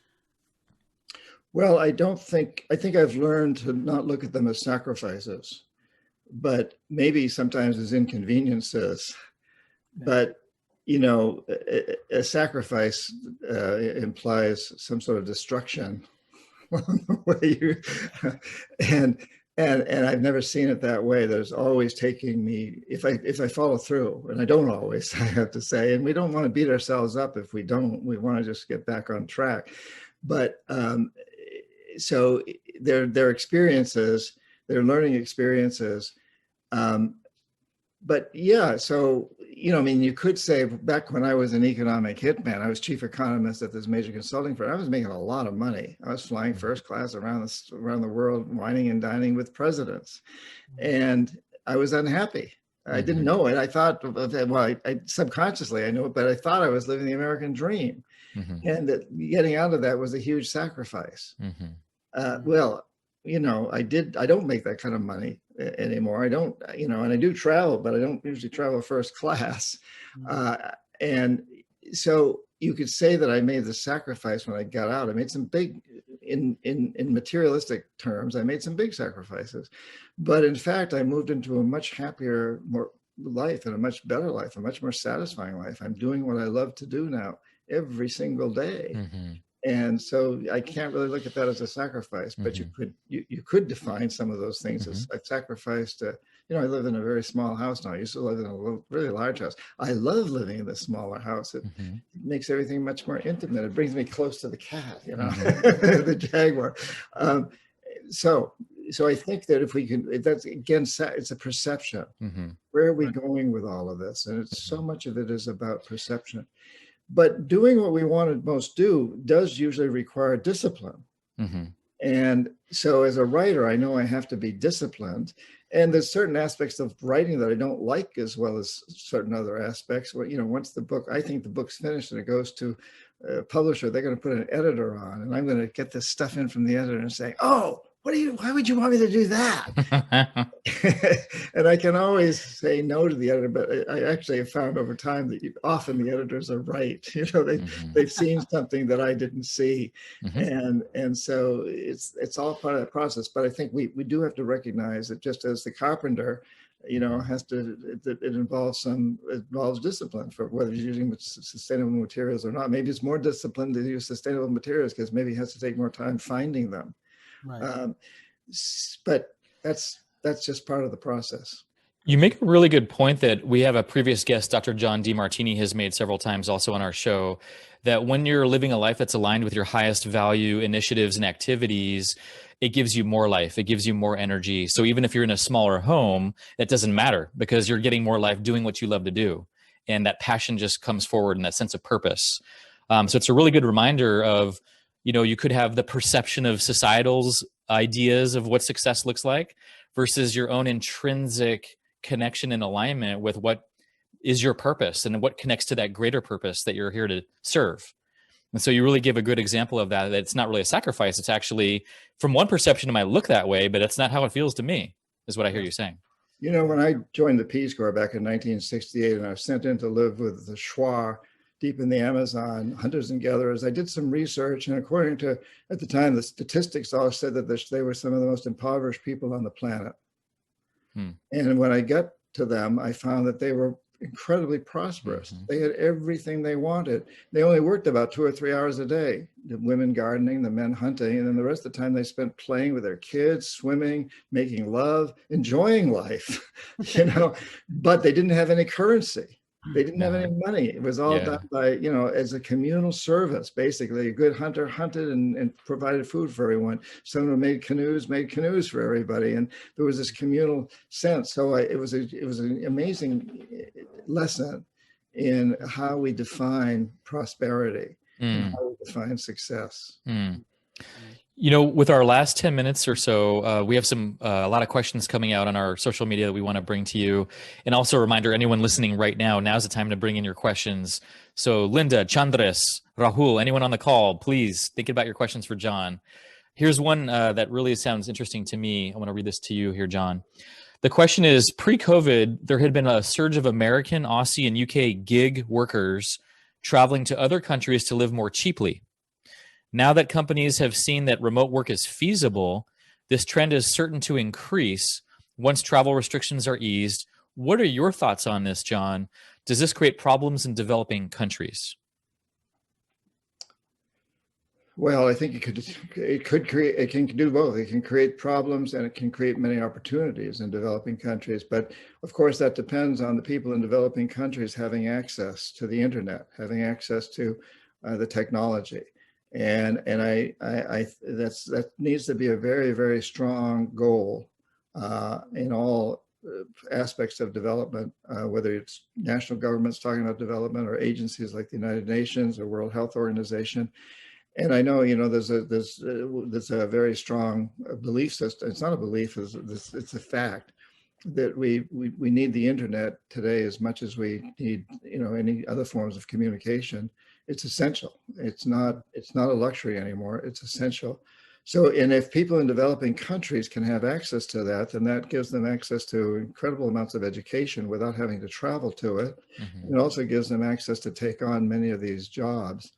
Well, I think I've learned to not look at them as sacrifices, but maybe sometimes as inconveniences. Yeah. But you know, a sacrifice implies some sort of destruction along the way. And I've never seen it that way. There's always taking me, if I follow through, and I don't always, I have to say, and we don't want to beat ourselves up if we don't. We want to just get back on track. But so their experiences, their learning experiences. But yeah, so, you know, I mean, you could say back when I was an Economic HItman, I was chief economist at this major consulting firm. I was making a lot of money. I was flying first class around the world, wining and dining with presidents. And I was unhappy. I didn't know it. I thought, well, I subconsciously I knew it, but I thought I was living the American dream. and that getting out of that was a huge sacrifice. Well, I don't make that kind of money anymore. I don't, and I do travel, but I don't usually travel first class. And so you could say that I made the sacrifice when I got out. I made some big, in materialistic terms, I made some big sacrifices. But in fact, I moved into a much happier, more life, and a much better life, a much more satisfying life. I'm doing what I love to do now every single day. And so I can't really look at that as a sacrifice, but you could define some of those things as I've sacrificed. I live in a very small house now. I used to live in a really large house. I love living in this smaller house. It makes everything much more intimate. It brings me close to the cat, the jaguar. So I think that if we can, that's again, it's a perception. Where are we going with all of this? And it's so much of it is about perception. But doing what we want to most do does usually require discipline. And so as a writer, I know I have to be disciplined. And there's certain aspects of writing that I don't like as well as certain other aspects. Well, once I think the book's finished and it goes to a publisher, they're going to put an editor on, and I'm going to get this stuff in from the editor and say, oh, why would you want me to do that? And I can always say no to the editor, but I actually have found over time that often the editors are right. They've seen something that I didn't see. And so it's all part of that process. But I think we do have to recognize that just as the carpenter, it involves discipline for whether he's using sustainable materials or not. Maybe it's more discipline to use sustainable materials because maybe he has to take more time finding them. Right. But that's just part of the process. You make a really good point that we have a previous guest, Dr. John DeMartini, has made several times also on our show, that when you're living a life that's aligned with your highest value initiatives and activities, it gives you more life. It gives you more energy. So even if you're in a smaller home, it doesn't matter because you're getting more life doing what you love to do. And that passion just comes forward and that sense of purpose. So it's a really good reminder of, you could have the perception of societal's ideas of what success looks like versus your own intrinsic connection and alignment with what is your purpose and what connects to that greater purpose that you're here to serve. And so you really give a good example of that it's not really a sacrifice. It's actually, from one perception, it might look that way, but it's not how it feels to me, is what I hear you saying. When I joined the Peace Corps back in 1968, and I was sent in to live with the Shuar deep in the Amazon, hunters and gatherers, I did some research, and according to, at the time, the statistics all said that they were some of the most impoverished people on the planet. And when I got to them, I found that they were incredibly prosperous. They had everything they wanted. They only worked about 2 or 3 hours a day, the women gardening, the men hunting, and then the rest of the time they spent playing with their kids, swimming, making love, enjoying life, but they didn't have any currency. They didn't have any money. It was all done by, as a communal service, basically. A good hunter hunted and provided food for everyone. Someone who made canoes for everybody. And there was this communal sense. So it was an amazing lesson in how we define prosperity and how we define success. With our last 10 minutes or so, we have a lot of questions coming out on our social media that we want to bring to you. And also a reminder, anyone listening right now, now's the time to bring in your questions. So Linda, Chandras, Rahul, anyone on the call, please think about your questions for John. Here's one that really sounds interesting to me. I want to read this to you here, John. The question is, pre-COVID, there had been a surge of American, Aussie, and UK gig workers traveling to other countries to live more cheaply. Now that companies have seen that remote work is feasible, this trend is certain to increase once travel restrictions are eased. What are your thoughts on this, John? Does this create problems in developing countries? Well, I think it can do both. It can create problems and it can create many opportunities in developing countries. But of course, that depends on the people in developing countries having access to the internet, having access to the technology. And that needs to be a very, very strong goal in all aspects of development, whether it's national governments talking about development or agencies like the United Nations or World Health Organization. And I know, there's a very strong belief system. It's not a belief; it's a fact that we need the internet today as much as we need, any other forms of communication. it's essential. It's not a luxury anymore. It's essential. So, and if people in developing countries can have access to that, then that gives them access to incredible amounts of education without having to travel to it. Mm-hmm. It also gives them access to take on many of these jobs.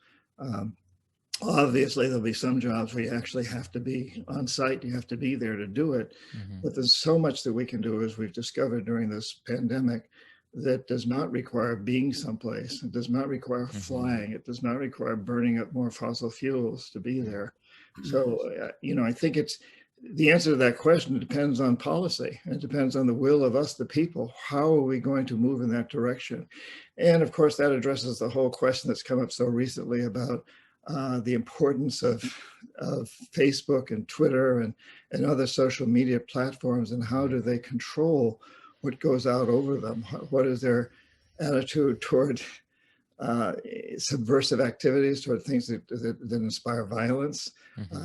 Obviously, there'll be some jobs where you actually have to be on site. You have to be there to do it. Mm-hmm. But there's so much that we can do, as we've discovered during this pandemic, that does not require being someplace. It does not require flying. It does not require burning up more fossil fuels to be there. So, I think the answer to that question depends on policy. It depends on the will of us, the people. How are we going to move in that direction? And of course, that addresses the whole question that's come up so recently about the importance of Facebook and Twitter and other social media platforms, and how do they control what goes out over them? What is their attitude toward subversive activities, toward things that inspire violence?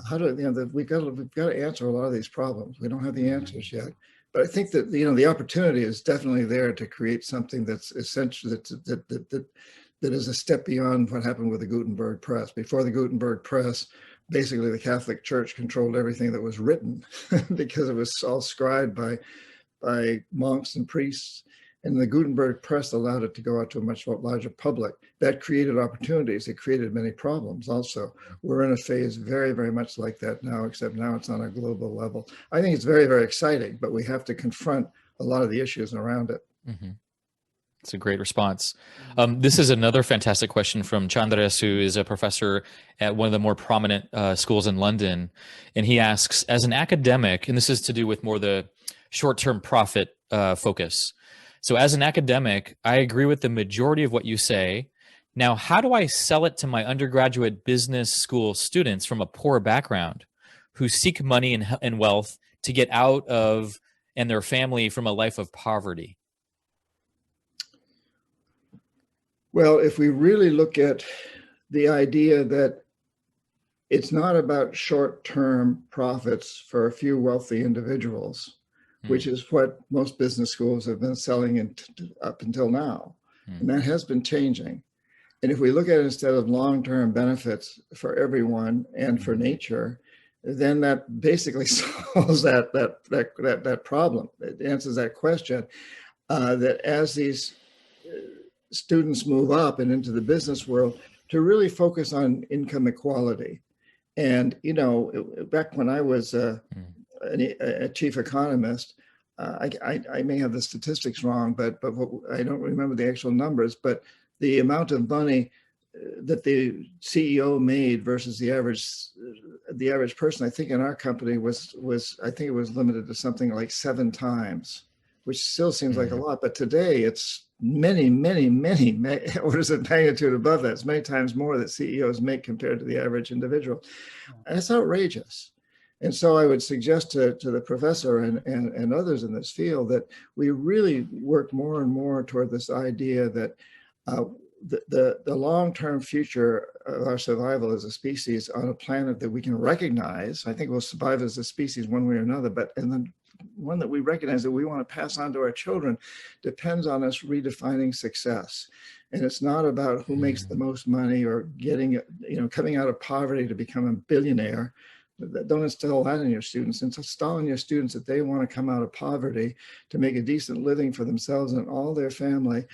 How do we've got to answer a lot of these problems. We don't have the answers yet, but I think that the opportunity is definitely there to create something that's essential, that is a step beyond what happened with the Gutenberg press. Before the Gutenberg press, basically the Catholic Church controlled everything that was written because it was all scribed by monks and priests. And the Gutenberg press allowed it to go out to a much larger public. That created opportunities. It created many problems also. We're in a phase very, very much like that now, except now it's on a global level. I think it's very, very exciting, but we have to confront a lot of the issues around it. Mm-hmm. It's a great response. This is another fantastic question from Chandras, who is a professor at one of the more prominent schools in London. And he asks, as an academic, and this is to do with more the short-term profit focus. So as an academic, I agree with the majority of what you say. Now, how do I sell it to my undergraduate business school students from a poor background who seek money and wealth to get out of and their family from a life of poverty? Well, if we really look at the idea that it's not about short-term profits for a few wealthy individuals, which is what most business schools have been selling up until now, and that has been changing. And if we look at it instead of long-term benefits for everyone and for nature, then that basically solves that problem. It answers that question, that as these students move up and into the business world, to really focus on income equality. And, back when I was a chief economist, I may have the statistics wrong, but I don't remember the actual numbers, but the amount of money that the CEO made versus the average person, I think in our company was I think it was limited to something like 7 times, which still seems like a lot, but today it's many orders of magnitude above that. It's many times more that CEOs make compared to the average individual. And it's outrageous. And so I would suggest to the professor and others in this field that we really work more and more toward this idea that the long-term future of our survival as a species on a planet that we can recognize, I think we'll survive as a species one way or another, and then one that we recognize that we want to pass on to our children, depends on us redefining success. And it's not about who makes the most money or coming out of poverty to become a billionaire. Don't instill that in your students. Install in your students that they want to come out of poverty to make a decent living for themselves and all their family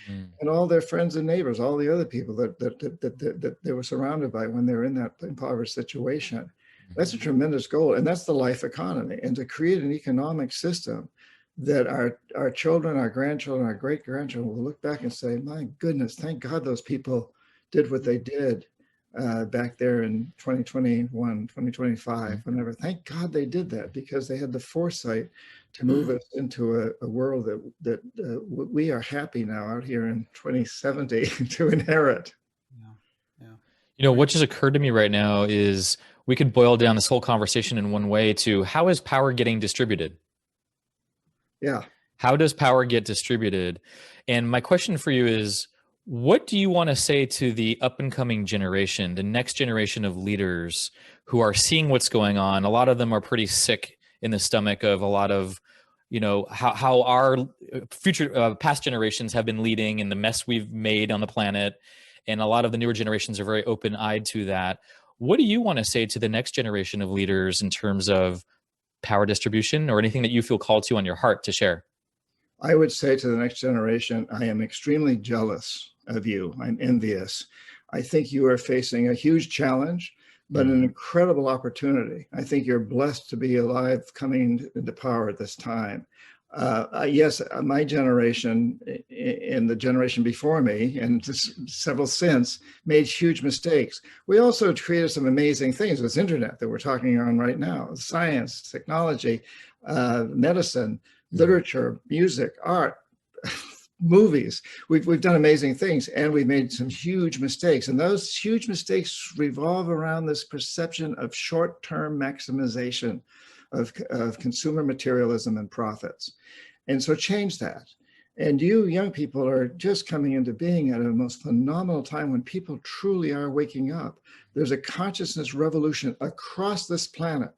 and all their friends and neighbors, all the other people that they were surrounded by when they were in that impoverished situation. That's a tremendous goal, and that's the life economy. And to create an economic system that our children, our grandchildren, our great-grandchildren will look back and say, my goodness, thank God those people did what they did back there in 2021, 2025, whenever. Thank God they did that, because they had the foresight to move us into a world that we are happy now out here in 2070 to inherit. What just occurred to me right now is we could boil down this whole conversation in one way to how is power getting distributed? Yeah. How does power get distributed? And my question for you is, what do you want to say to the up and coming generation, the next generation of leaders who are seeing what's going on? A lot of them are pretty sick in the stomach of a lot of, how our future past generations have been leading and the mess we've made on the planet. and a lot of the newer generations are very open-eyed to that. What do you want to say to the next generation of leaders in terms of power distribution, or anything that you feel called to on your heart to share? I would say to the next generation, I am extremely jealous of you. I'm envious. I think you are facing a huge challenge, but an incredible opportunity. I think you're blessed to be alive coming into power at this time. Yes, my generation and the generation before me, and several since, made huge mistakes. We also created some amazing things with internet that we're talking on right now: science, technology, medicine, literature, music, art, movies. We've done amazing things, and we've made some huge mistakes. And those huge mistakes revolve around this perception of short-term maximization of consumer materialism and profits. And so change that. And you young people are just coming into being at a most phenomenal time when people truly are waking up. There's a consciousness revolution across this planet.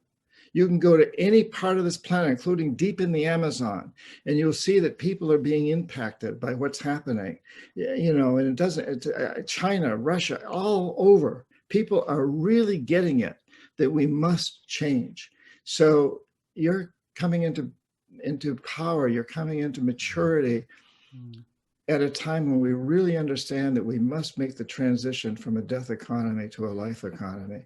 You can go to any part of this planet, including deep in the Amazon, and you'll see that people are being impacted by what's happening. You know, and it doesn't, China, Russia, all over, people are really getting it, that we must change. So you're coming into power, you're coming into maturity at a time when we really understand that we must make the transition from a death economy to a life economy.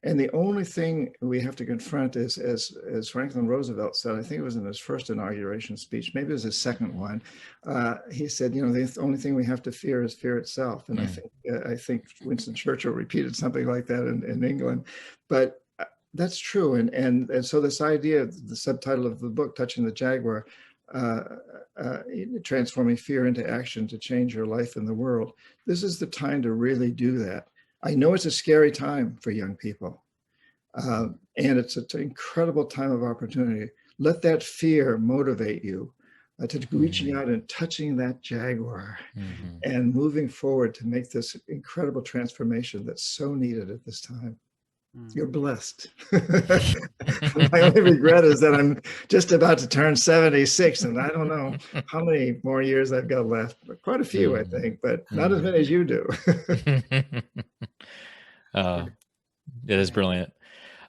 And the only thing we have to confront is, as Franklin Roosevelt said, I think it was in his first inauguration speech, maybe it was his second one, he said, you know, the only thing we have to fear is fear itself. And I think Winston Churchill repeated something like that in England. But that's true. And so this idea, the subtitle of the book, Touching the Jaguar, transforming fear into action to change your life in the world. This is the time to really do that. I know it's a scary time for young people, and it's an incredible time of opportunity. Let that fear motivate you to reaching out and touching that jaguar and moving forward to make this incredible transformation that's so needed at this time. You're blessed. My only regret is that I'm just about to turn 76, and I don't know how many more years I've got left, but quite a few, I think, but not as many as you do. It is brilliant.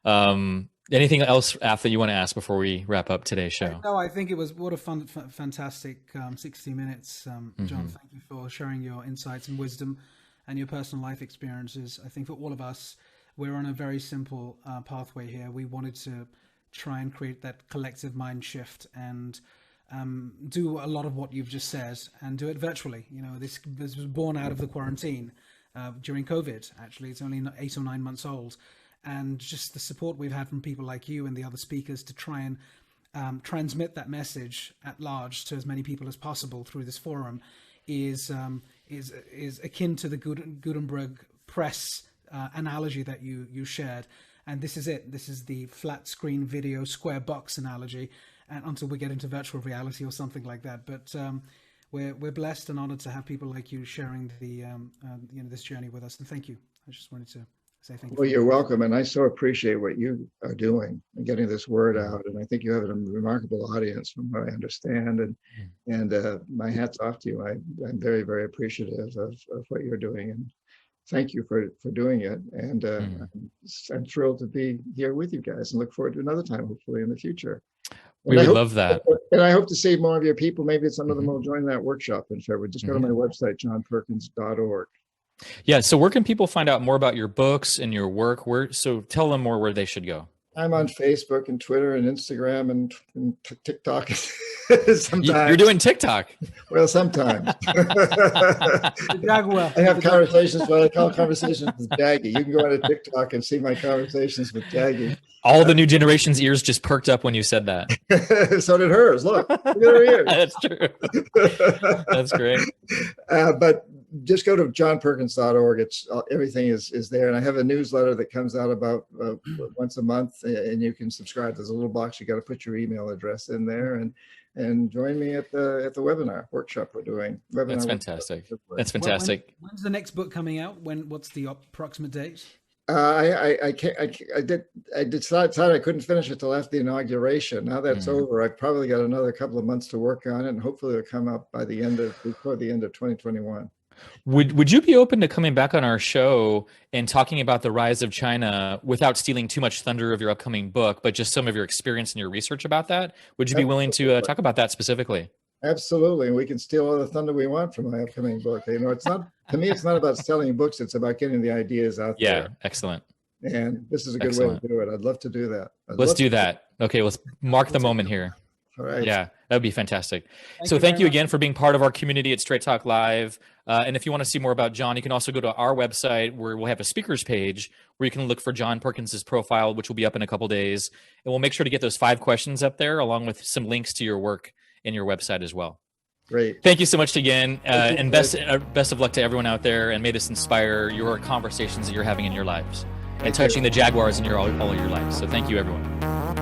Anything else, Af, that you want to ask before we wrap up today's show? No, I think it was what a fantastic 60 minutes. John, thank you for sharing your insights and wisdom and your personal life experiences. I think for all of us, we're on a very simple pathway here. We wanted to try and create that collective mind shift and do a lot of what you've just said and do it virtually. You know, this was born out of the quarantine during COVID. Actually, it's only 8 or 9 months old. And just the support we've had from people like you and the other speakers to try and transmit that message at large to as many people as possible through this forum is akin to the Gutenberg press analogy that you shared. And this is it. This is the flat screen video square box analogy, and until we get into virtual reality or something like that. But we're blessed and honored to have people like you sharing the this journey with us. And thank you. I just wanted to say thank you. Well, you're welcome, and I so appreciate what you are doing and getting this word out. And I think you have a remarkable audience, from what I understand. And my hat's off to you. I'm very, very appreciative of what you're doing, and thank you for doing it. And I'm thrilled to be here with you guys, and look forward to another time, hopefully in the future. We would love that. And I hope to see more of your people. Maybe some of them will join that workshop in February. Just go to my website, johnperkins.org. Yeah. So where can people find out more about your books and your work? So tell them more where they should go. I'm on Facebook and Twitter and Instagram and TikTok. Sometimes. You're doing TikTok. Well, sometimes. I have conversations, what I call conversations with Jaggy. You can go on to TikTok and see my conversations with Jaggy. All the new generation's ears just perked up when you said that. So did hers. Look at her ears. That's true. That's great. But just go to johnperkins.org. It's everything is there, and I have a newsletter that comes out about once a month, and you can subscribe. There's a little box. You got to put your email address in there, and join me at the webinar workshop we're doing. That's fantastic. That's fantastic. When's the next book coming out? What's the approximate date? I decided I couldn't finish it till after the inauguration. Now that's over, I've probably got another couple of months to work on it, and hopefully it'll come up before the end of 2021. Would you be open to coming back on our show and talking about the rise of China without stealing too much thunder of your upcoming book, but just some of your experience and your research about that? Would you be willing to talk about that specifically? Absolutely. And we can steal all the thunder we want from my upcoming book. You know, it's not, to me, it's not about selling books. It's about getting the ideas out there. Yeah, excellent. And this is a good way to do it. I'd love to do that. Let's do that. Okay, let's mark the moment here. All right. Yeah, that would be fantastic. So thank you again for being part of our community at Straight Talk Live. And if you want to see more about John, you can also go to our website where we'll have a speakers page where you can look for John Perkins's profile, which will be up in a couple days. And we'll make sure to get those 5 questions up there along with some links to your work and your website as well. Great. Thank you so much again. And best of luck to everyone out there. And may this inspire your conversations that you're having in your lives and touching the Jaguars in all your lives. So thank you, everyone.